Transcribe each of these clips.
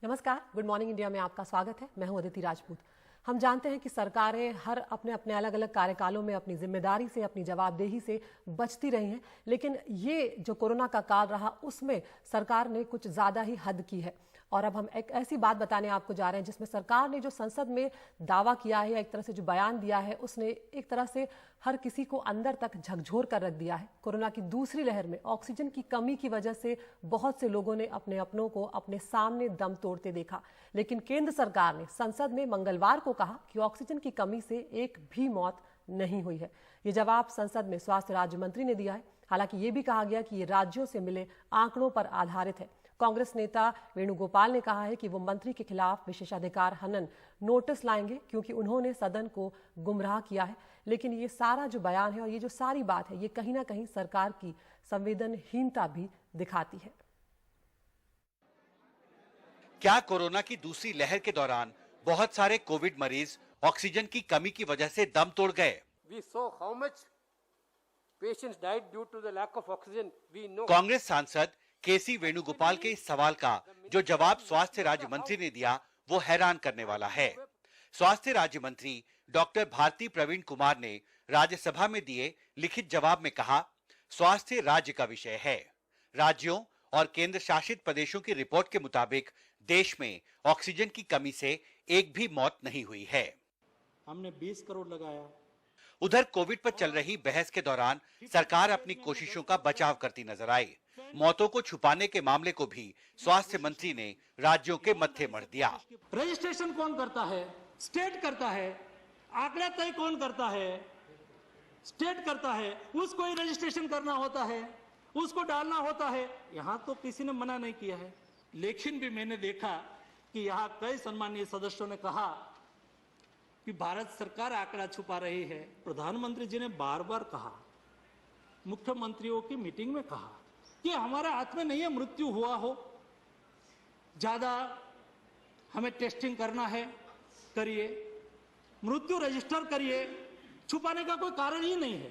नमस्कार, good morning India में आपका स्वागत है। मैं हूं अदिति राजपूत। हम जानते हैं कि सरकारें हर अपने अपने अलग अलग कार्यकालों में अपनी जिम्मेदारी से, अपनी जवाबदेही से बचती रही हैं, लेकिन ये जो कोरोना का काल रहा उसमें सरकार ने कुछ ज्यादा ही हद की है। और अब हम एक ऐसी बात बताने आपको जा रहे हैं जिसमें सरकार ने जो संसद में दावा किया है, एक तरह से जो बयान दिया है, उसने एक तरह से हर किसी को अंदर तक झकझोर कर रख दिया है। कोरोना की दूसरी लहर में ऑक्सीजन की कमी की वजह से बहुत से लोगों ने अपने अपनों को अपने सामने दम तोड़ते देखा, लेकिन केंद्र सरकार ने संसद में मंगलवार को कहा कि ऑक्सीजन की कमी से एक भी मौत नहीं हुई है। ये जवाब संसद में स्वास्थ्य राज्य मंत्री ने दिया है। हालांकि ये भी कहा गया कि ये राज्यों से मिले आंकड़ों पर आधारित है। कांग्रेस नेता वेणुगोपाल ने कहा है कि वो मंत्री के खिलाफ विशेषाधिकार हनन नोटिस लाएंगे क्योंकि उन्होंने सदन को गुमराह किया है। लेकिन ये सारा जो बयान है और ये जो सारी बात है, ये कहीं ना कहीं सरकार की संवेदनहीनता भी दिखाती है। क्या कोरोना की दूसरी लहर के दौरान बहुत सारे कोविड मरीज ऑक्सीजन की कमी की वजह से दम तोड़ गए? कांग्रेस सांसद केसी वेणुगोपाल के इस सवाल का जो जवाब स्वास्थ्य राज्य मंत्री ने दिया वो हैरान करने वाला है। स्वास्थ्य राज्य मंत्री डॉक्टर भारती प्रवीण कुमार ने राज्यसभा में दिए लिखित जवाब में कहा, स्वास्थ्य राज्य का विषय है। राज्यों और केंद्र शासित प्रदेशों की रिपोर्ट के मुताबिक देश में ऑक्सीजन की कमी से एक भी मौत नहीं हुई है। हमने 20 करोड़ लगाया। उधर कोविड पर चल रही बहस के दौरान सरकार अपनी कोशिशों का बचाव करती नजर आई। मौतों को छुपाने के मामले को भी स्वास्थ्य मंत्री ने राज्यों के मत्थे मढ़ दिया। रजिस्ट्रेशन कौन करता है? स्टेट करता है। आंकड़ा तय कौन करता है? स्टेट करता है। उसको ही रजिस्ट्रेशन करना होता है, उसको डालना होता है। यहाँ तो किसी ने मना नहीं किया है, लेकिन भी मैंने देखा कि यहाँ कई सम्मानीय सदस्यों ने कहा कि भारत सरकार आंकड़ा छुपा रही है। प्रधानमंत्री जी ने बार बार कहा, मुख्यमंत्रियों की मीटिंग में कहा कि हमारे हाथ में नहीं है मृत्यु हुआ हो, ज्यादा हमें टेस्टिंग करना है, करिए, मृत्यु रजिस्टर करिए, छुपाने का कोई कारण ही नहीं है।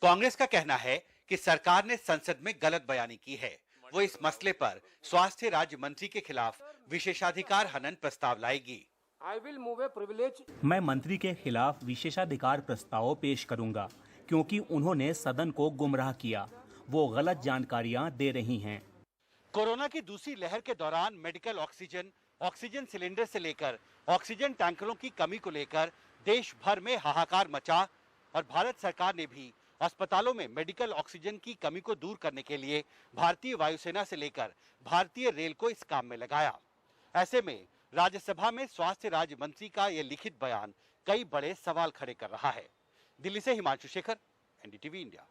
कांग्रेस का कहना है कि सरकार ने संसद में गलत बयानी की है। वो इस मसले पर स्वास्थ्य राज्य मंत्री के खिलाफ विशेषाधिकार हनन प्रस्ताव लाएगी। मैं मंत्री के खिलाफ विशेषाधिकार प्रस्ताव पेश करूंगा क्योंकि उन्होंने सदन को गुमराह किया। वो गलत जानकारियां दे रही हैं। कोरोना की दूसरी लहर के दौरान मेडिकल ऑक्सीजन, ऑक्सीजन सिलेंडर से लेकर ऑक्सीजन टैंकरों की कमी को लेकर देश भर में हाहाकार मचा और भारत सरकार ने भी अस्पतालों में मेडिकल ऑक्सीजन की कमी को दूर करने के लिए भारतीय वायुसेना से लेकर भारतीय रेल को इस काम में लगाया। ऐसे में राज्यसभा में स्वास्थ्य राज्य मंत्री का यह लिखित बयान कई बड़े सवाल खड़े कर रहा है। दिल्ली से हिमांशु शेखर, एनडीटीवी इंडिया।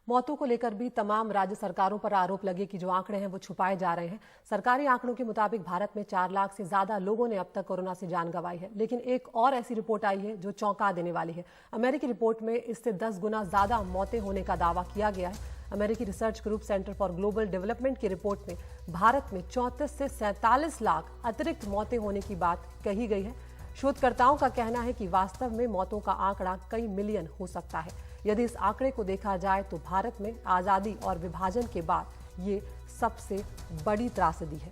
मौतों को लेकर भी तमाम राज्य सरकारों पर आरोप लगे कि जो आंकड़े हैं वो छुपाए जा रहे हैं। सरकारी आंकड़ों के मुताबिक भारत में 4 लाख से ज्यादा लोगों ने अब तक कोरोना से जान गंवाई है, लेकिन एक और ऐसी रिपोर्ट आई है जो चौंका देने वाली है। अमेरिकी रिपोर्ट में इससे 10 गुना ज्यादा मौतें होने का दावा किया गया है। अमेरिकी research group centre for global development की रिपोर्ट में भारत में 34 से 47 लाख अतिरिक्त मौतें होने की बात कही गई है। शोधकर्ताओं का कहना है कि वास्तव में मौतों का आंकड़ा कई मिलियन हो सकता है। यदि इस आंकड़े को देखा जाए तो भारत में आजादी और विभाजन के बाद ये सबसे बड़ी त्रासदी है।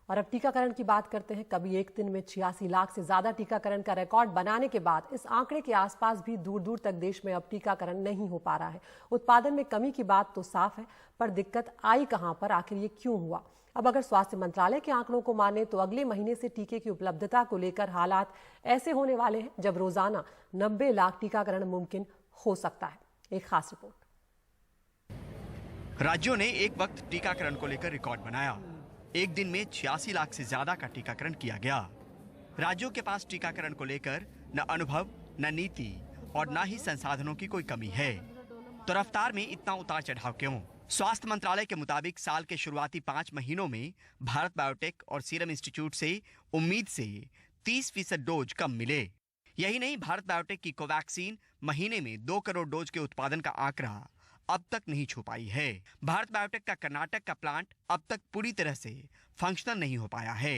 और अब टीकाकरण की बात करते हैं। कभी एक दिन में 86 लाख से ज्यादा टीकाकरण का रिकॉर्ड बनाने के बाद इस आंकड़े के आसपास भी दूर दूर तक देश में अब टीकाकरण नहीं हो पा रहा है। उत्पादन में कमी की बात तो साफ है, पर दिक्कत आई कहां पर, आखिर ये क्यों हुआ? अब अगर स्वास्थ्य मंत्रालय के आंकड़ों को माने तो अगले महीने से टीके की उपलब्धता को लेकर हालात ऐसे होने वाले हैं जब रोजाना 90 लाख टीकाकरण मुमकिन हो सकता है। एक खास रिपोर्ट। राज्यों ने एक वक्त टीकाकरण को लेकर रिकॉर्ड बनाया। एक दिन में 86 लाख से ज्यादा का टीकाकरण किया गया। राज्यों के पास टीकाकरण को लेकर न अनुभव, न नीति और न ही संसाधनों की कोई कमी है। तो रफ्तार में इतना उतार चढ़ाव क्यों? स्वास्थ्य मंत्रालय के मुताबिक साल के शुरुआती 5 महीनों में भारत बायोटेक और सीरम इंस्टीट्यूट से उम्मीद से 30% डोज कम मिले। यही नहीं, भारत बायोटेक की कोवैक्सीन महीने में 2 करोड़ डोज के उत्पादन का आंकड़ा अब तक नहीं छू पाई है। भारत बायोटेक का कर्नाटक का प्लांट अब तक पूरी तरह से फंक्शनल नहीं हो पाया है।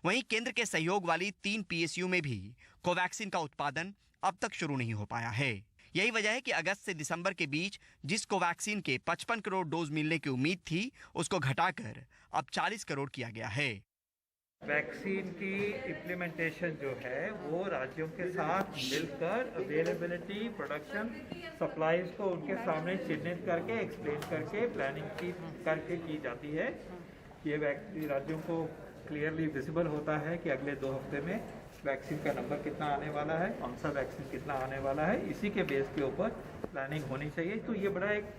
वहीं केंद्र के सहयोग वाली 3 पीएसयू में भी कोवैक्सीन का उत्पादन अब तक शुरू नहीं हो पाया है। यही वजह है कि अगस्त से दिसंबर के बीच जिस कोवैक्सीन के 55 करोड़ डोज मिलने की उम्मीद थी, उसको घटाकर अब 40 करोड़ किया गया है। वैक्सीन की इम्प्लीमेंटेशन जो है वो राज्यों के साथ मिलकर अवेलेबिलिटी, प्रोडक्शन, सप्लाईज को उनके सामने चिन्हित करके, एक्सप्लेन करके, प्लानिंग करके की जाती है। ये राज्यों को क्लियरली विजिबल होता है कि अगले 2 हफ्ते में वैक्सीन का नंबर कितना आने वाला है, कौन सा वैक्सीन कितना आने वाला है, इसी के बेस के ऊपर प्लानिंग होनी चाहिए। तो ये बड़ा एक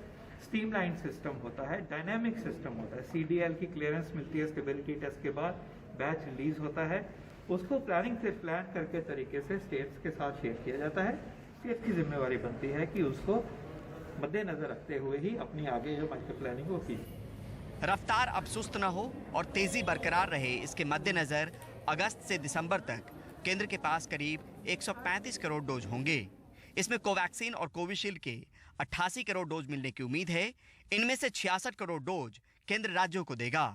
स्ट्रीमलाइन सिस्टम होता है, डायनामिक सिस्टम होता है। CDL की क्लियरेंस मिलती है स्टेबिलिटी टेस्ट के बाद, बैच रिलीज होता है, उसको प्लानिंग से प्लान करके तरीके से स्टेट्स के साथ शेयर किया जाता है। स्टेट की जिम्मेवारी बनती है कि उसको मद्देनजर रखते हुए ही अपनी आगे जो मल्टी प्लानिंग वो की। रफ्तार अब सुस्त न हो और तेजी बरकरार रहे, इसके मद्देनजर अगस्त से दिसंबर तक केंद्र के पास करीब 135 करोड़ डोज होंगे। इसमें कोवैक्सीन और कोविशील्ड के 88 करोड़ डोज मिलने की उम्मीद है। इनमें से 66 करोड़ डोज केंद्र राज्यों को देगा।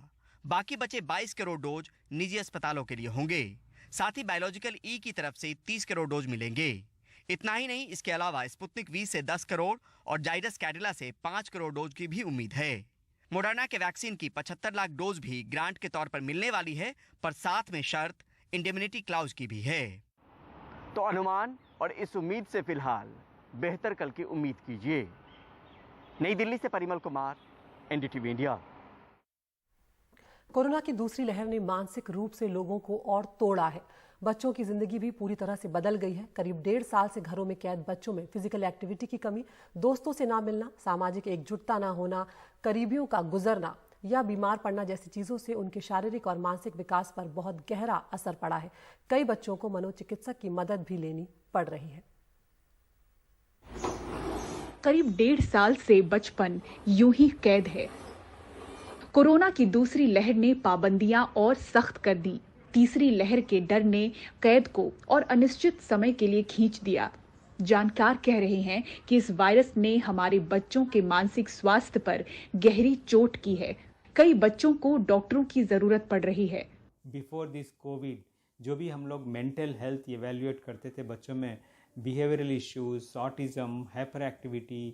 बाकी बचे 22 करोड़ डोज निजी अस्पतालों के लिए होंगे। साथ ही बायोलॉजिकल ई की तरफ से 30 करोड़ डोज मिलेंगे। इतना ही नहीं, इसके अलावा स्पुतनिक वी से 10 करोड़ और जाइडस कैडिला से 5 करोड़ डोज की भी उम्मीद है। मोडर्ना के वैक्सीन की 75 लाख डोज भी ग्रांट के तौर पर मिलने वाली है, पर साथ में शर्त इंडेमनिटी क्लाउज की भी है। तो अनुमान और इस उम्मीद से फिलहाल बेहतर कल की उम्मीद कीजिए। नई दिल्ली से Parimal Kumar, NDTV India. Corona की दूसरी लहर ने मानसिक रूप से लोगों को और तोड़ा है। बच्चों की जिंदगी भी पूरी तरह से बदल गई है। करीब 1.5 साल से घरों में कैद बच्चों में फिजिकल एक्टिविटी की कमी, दोस्तों से ना मिलना, सामाजिक एकजुटता ना होना, करीबियों का गुजरना या बीमार पड़ना जैसी चीजों से उनके शारीरिक और मानसिक विकास पर बहुत गहरा असर पड़ा है। कई बच्चों को मनोचिकित्सक की मदद भी लेनी पड़ रही है। करीब 1.5 साल से बचपन यूं ही कैद है। कोरोना की दूसरी लहर ने पाबंदियां और सख्त कर दी। तीसरी लहर के डर ने कैद को और अनिश्चित समय के लिए खींच दिया। जानकार कह रहे हैं कि इस वायरस ने हमारे बच्चों के मानसिक स्वास्थ्य पर गहरी चोट की है। कई बच्चों को डॉक्टरों की जरूरत पड़ रही है। बिफोर दिस कोविड जो भी हम लोग मेंटल हेल्थ इवेल्युएट करते थे बच्चों में, behavioural issues, autism, hyper activity,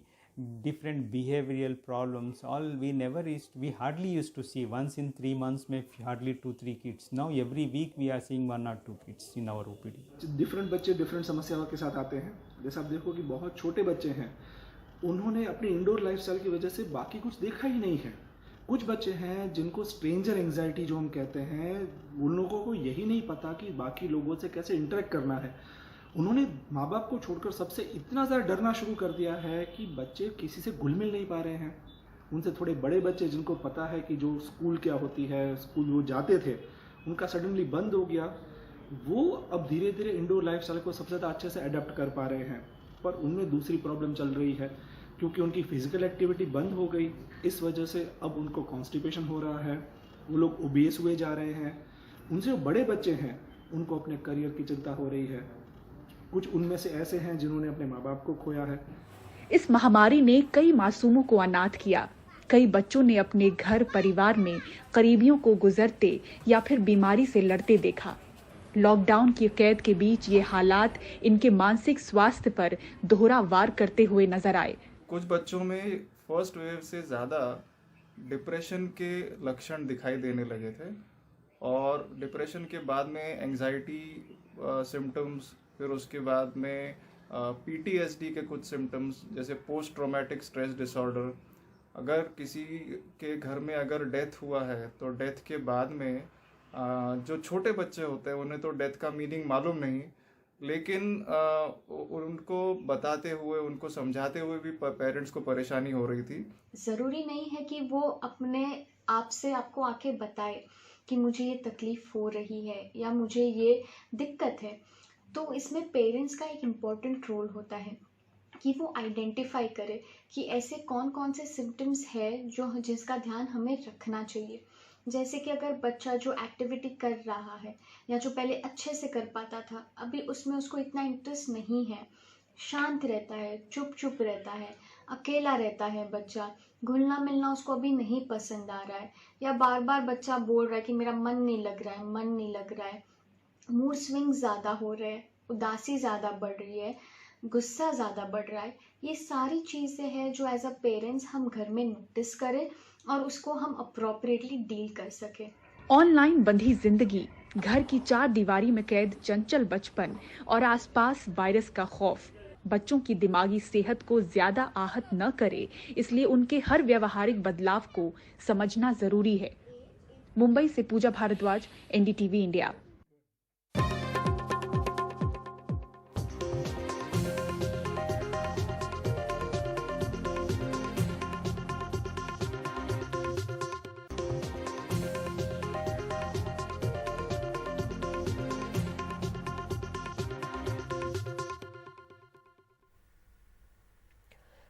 different behavioral problems, all we hardly used to see. Once in 3 months में hardly 2-3 kids. Now every week we are seeing 1 or 2 kids in our OPD. Different बच्चे different समस्याओं के साथ आते हैं। जैसे आप देखो कि बहुत छोटे बच्चे हैं, उन्होंने अपनी इंडोर लाइफस्टाइल की वजह से बाकी कुछ देखा ही नहीं है। कुछ बच्चे हैं जिनको स्ट्रेंजर एंजाइटी जो हम कहते हैं, उन लोगों को यही नहीं पता कि बाकी लोगों से कैसे इंटरेक्ट करना है। उन्होंने माँ बाप को छोड़कर सबसे इतना ज़्यादा डरना शुरू कर दिया है कि बच्चे किसी से घुल मिल नहीं पा रहे हैं। उनसे थोड़े बड़े बच्चे जिनको पता है कि जो स्कूल क्या होती है, स्कूल वो जाते थे, उनका सडनली बंद हो गया। वो अब धीरे धीरे इंडोर लाइफस्टाइल को सबसे ज़्यादा अच्छे से अडेप्ट कर पा रहे हैं। पर उनमें दूसरी प्रॉब्लम चल रही है, क्योंकि उनकी फिजिकल एक्टिविटी बंद हो गई। इस वजह से अब उनको कॉन्स्टिपेशन हो रहा है, वो लोग ओबेस हुए जा रहे हैं। उनसे जो बड़े बच्चे हैं उनको अपने करियर की चिंता हो रही है। कुछ उनमें से ऐसे हैं जिन्होंने अपने माँ बाप को खोया है। इस महामारी ने कई मासूमों को अनाथ किया। कई बच्चों ने अपने घर परिवार में करीबियों को गुजरते या फिर बीमारी से लड़ते देखा। लॉकडाउन की कैद के बीच ये हालात इनके मानसिक स्वास्थ्य पर दोहरा वार करते हुए नजर आए। कुछ बच्चों में फर्स्ट वेव से ज़्यादा डिप्रेशन के लक्षण दिखाई देने लगे थे, और डिप्रेशन के बाद में एंजाइटी सिम्टम्स, फिर उसके बाद में PTSD के कुछ सिम्टम्स जैसे पोस्ट ट्रॉमेटिक स्ट्रेस डिसऑर्डर। अगर किसी के घर में अगर डेथ हुआ है तो डेथ के बाद में जो छोटे बच्चे होते हैं उन्हें तो डेथ का मीनिंग मालूम नहीं, लेकिन उनको बताते हुए, उनको समझाते हुए भी पेरेंट्स को परेशानी हो रही थी। ज़रूरी नहीं है कि वो अपने आप से आपको आके बताए कि मुझे ये तकलीफ़ हो रही है या मुझे ये दिक्कत है। तो इसमें पेरेंट्स का एक इम्पॉर्टेंट रोल होता है कि वो आइडेंटिफाई करे कि ऐसे कौन कौन से सिम्टम्स है जिसका ध्यान हमें रखना चाहिए। जैसे कि अगर बच्चा जो एक्टिविटी कर रहा है या जो पहले अच्छे से कर पाता था, अभी उसमें उसको इतना इंटरेस्ट नहीं है, शांत रहता है, चुप चुप रहता है, अकेला रहता है बच्चा, घुलना मिलना उसको अभी नहीं पसंद आ रहा है, या बार बार बच्चा बोल रहा है कि मेरा मन नहीं लग रहा है, मन नहीं लग रहा है, मूड स्विंग ज़्यादा हो रहे हैं, उदासी ज़्यादा बढ़ रही है, गुस्सा ज़्यादा बढ़ रहा है, ये सारी चीज़ें हैं जो एज अ पेरेंट्स हम घर में नोटिस करें और उसको हम अप्रोप्रिएटली डील कर सकें। ऑनलाइन बंधी जिंदगी, घर की 4 दीवारी में कैद चंचल बचपन और आसपास वायरस का खौफ बच्चों की दिमागी सेहत को ज्यादा आहत न करे, इसलिए उनके हर व्यवहारिक बदलाव को समझना जरूरी है। मुंबई से Pooja Bhardwaj, NDTV India.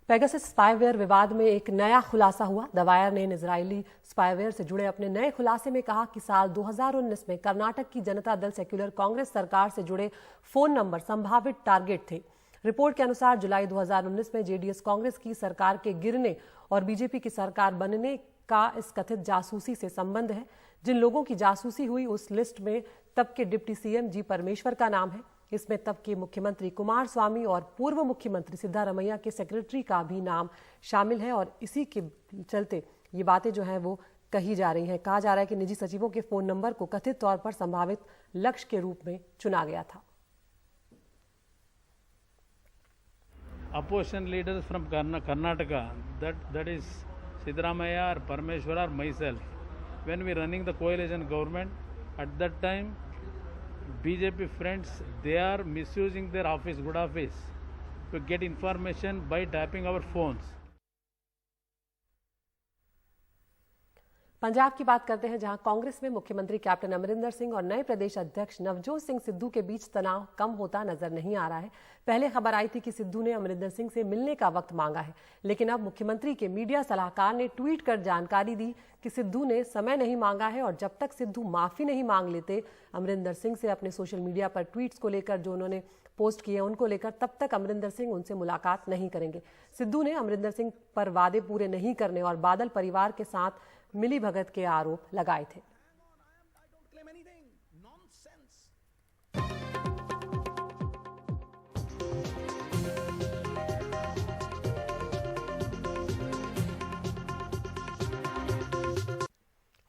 Pegasus spyware विवाद में एक नया खुलासा हुआ। द वायर ने इजरायली स्पाईवेयर से जुड़े अपने नए खुलासे में कहा कि साल 2019 में कर्नाटक की जनता दल सेक्युलर कांग्रेस सरकार से जुड़े फोन नंबर संभावित टारगेट थे। रिपोर्ट के अनुसार जुलाई 2019 में जेडीएस कांग्रेस की सरकार के गिरने और बीजेपी की सरकार बनने का इस कथित जासूसी से संबंध है। जिन लोगों की जासूसी हुई उस लिस्ट में तब के डिप्टी सीएम जी परमेश्वर का नाम है। इसमें तब के मुख्यमंत्री कुमार स्वामी और पूर्व मुख्यमंत्री सिद्धारमैया के सेक्रेटरी का भी नाम शामिल है और इसी के चलते ये बातें जो हैं वो कही जा रही हैं। कहा जा रहा है कि निजी सचिवों के फोन नंबर को कथित तौर पर संभावित लक्ष्य के रूप में चुना गया था। Opposition leaders from Karnataka, that is Siddaramaiah or Parameshwar or myself, when we running the coalition government, at that time BJP friends, they are misusing their office, good office, to get information by tapping our phones. Punjab की बात करते हैं, जहां कांग्रेस में मुख्यमंत्री captain Amarinder Singh और नए प्रदेश अध्यक्ष नवजोत सिंह सिद्धू के बीच तनाव कम होता नजर नहीं आ रहा है। पहले खबर आई थी कि सिद्धू ने अमरिंदर सिंह से मिलने का वक्त मांगा है, लेकिन अब मुख्यमंत्री के मीडिया सलाहकार ने ट्वीट कर जानकारी दी कि सिद्धू ने समय नहीं मांगा है और जब तक सिद्धू माफी नहीं मांग लेते अमरिंदर सिंह से अपने सोशल मीडिया पर ट्वीट्स को लेकर जो उन्होंने पोस्ट किए उनको लेकर, तब तक अमरिंदर सिंह उनसे मुलाकात नहीं करेंगे। सिद्धू ने अमरिंदर सिंह पर वादे पूरे नहीं करने और बादल परिवार के साथ मिली भगत के आरोप लगाए थे।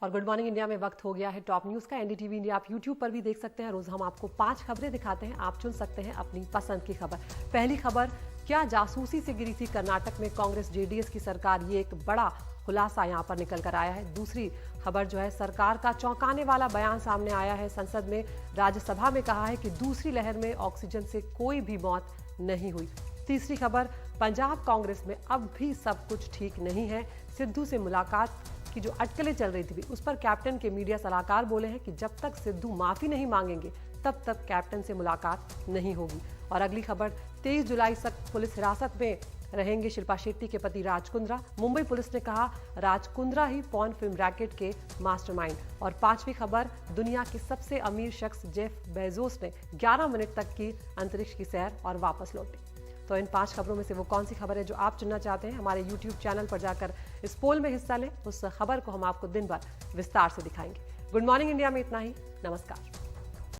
और गुड मॉर्निंग इंडिया में वक्त हो गया है टॉप न्यूज का। एनडीटीवी इंडिया आप यूट्यूब पर भी देख सकते हैं। रोज हम आपको 5 खबरें दिखाते हैं, आप चुन सकते हैं अपनी पसंद की खबर। पहली खबर, क्या जासूसी से गिरी थी कर्नाटक में कांग्रेस जेडीएस की सरकार, ये एक बड़ा खुलासा यहां पर निकल कर आया है। दूसरी खबर जो है, सरकार का चौंकाने वाला बयान सामने आया है। संसद में राज्यसभा में कहा है कि दूसरी लहर में ऑक्सीजन से कोई भी मौत नहीं हुई। तीसरी खबर, पंजाब कांग्रेस में अब भी सब कुछ ठीक नहीं है। सिद्धू से मुलाकात की जो अटकलें चल रही थी उस पर कैप्टन के मीडिया सलाहकार बोले हैं कि जब तक सिद्धू माफी नहीं मांगेंगे तब तक कैप्टन से मुलाकात नहीं होगी। और अगली खबर, 23 जुलाई तक पुलिस हिरासत में रहेंगे शिल्पा शेट्टी के पति राज कुंद्रा। मुंबई पुलिस ने कहा राज कुंद्रा ही पॉर्न फिल्म रैकेट के मास्टरमाइंड। और 5वीं खबर, दुनिया के सबसे अमीर शख्स जेफ बेजोस ने 11 मिनट तक की अंतरिक्ष की सैर और वापस लौटे। तो इन 5 खबरों में से वो कौन सी खबर है जो आप चुनना चाहते हैं, हमारे YouTube चैनल पर जाकर इस पोल में हिस्सा लें। उस खबर को हम आपको दिन भर विस्तार से दिखाएंगे। गुड मॉर्निंग इंडिया में इतना ही। नमस्कार।